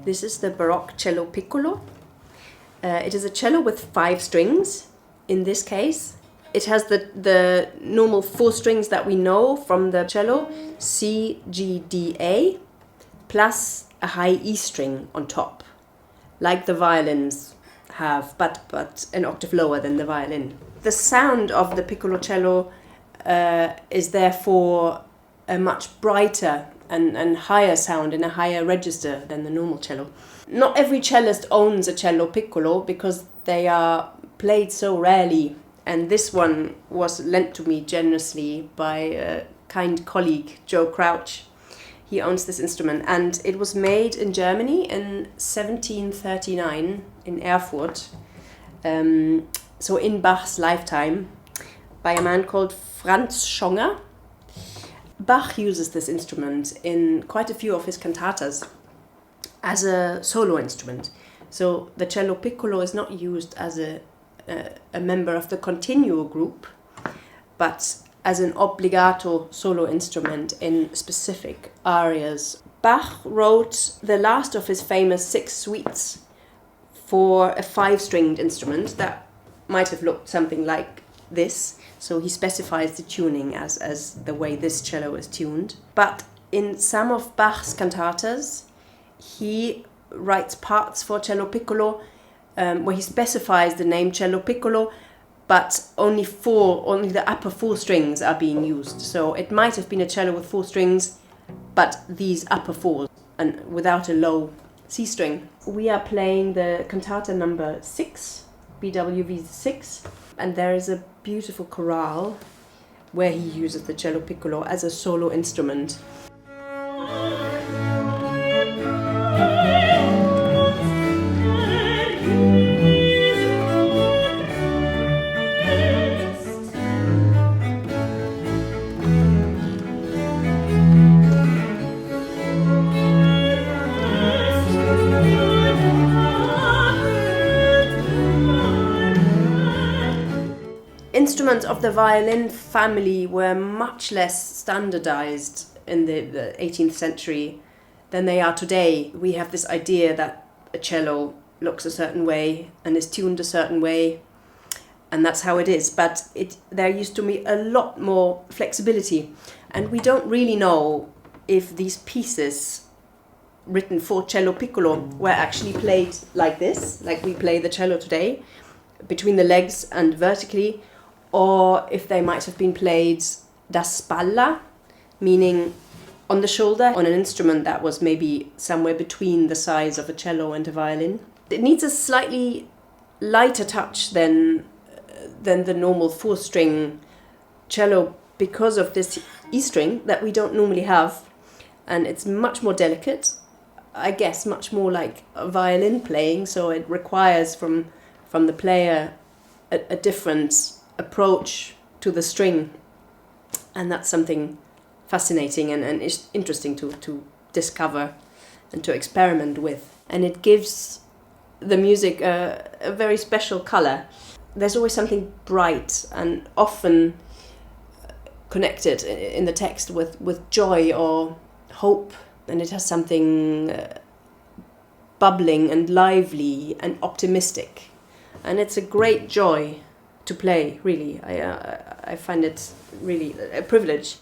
This is the Baroque cello piccolo. It is a cello with 5 strings in this case. It has the normal 4 strings that we know from the cello, C, G, D, A, plus a high E string on top, like the violins have, but an octave lower than the violin. The sound of the piccolo cello is therefore a much brighter and higher sound in a higher register than the normal cello. Not every cellist owns a cello piccolo because they are played so rarely, and this one was lent to me generously by a kind colleague, Joe Crouch. He owns this instrument, and it was made in Germany in 1739 in Erfurt, so in Bach's lifetime, by a man called Franz Schonger. Bach uses this instrument in quite a few of his cantatas as a solo instrument. So the cello piccolo is not used as a member of the continuo group, but as an obbligato solo instrument in specific arias. Bach wrote the last of his famous 6 suites for a 5-stringed instrument that might have looked something like this. So he specifies the tuning as the way this cello is tuned. But in some of Bach's cantatas, he writes parts for cello piccolo where he specifies the name cello piccolo, but only the upper 4 strings are being used. So it might have been a cello with 4 strings, but these upper 4 and without a low C string. We are playing the cantata number 6, BWV 6, and there is a beautiful chorale where he uses the cello piccolo as a solo instrument. Instruments of the violin family were much less standardized in the 18th century than they are today. We have this idea that a cello looks a certain way and is tuned a certain way, and that's how it is. But there used to be a lot more flexibility, and we don't really know if these pieces written for cello piccolo were actually played like this, like we play the cello today, between the legs and vertically, or if they might have been played da spalla, meaning on the shoulder, on an instrument that was maybe somewhere between the size of a cello and a violin. It needs a slightly lighter touch than the normal 4-string cello because of this E string that we don't normally have, and it's much more delicate, I guess much more like a violin playing, so it requires from the player a different approach to the string, and that's something fascinating and interesting to discover and to experiment with, and it gives the music a very special color. There's always something bright and often connected in the text with joy or hope, and it has something bubbling and lively and optimistic, and it's a great joy to play, really. I find it really a privilege.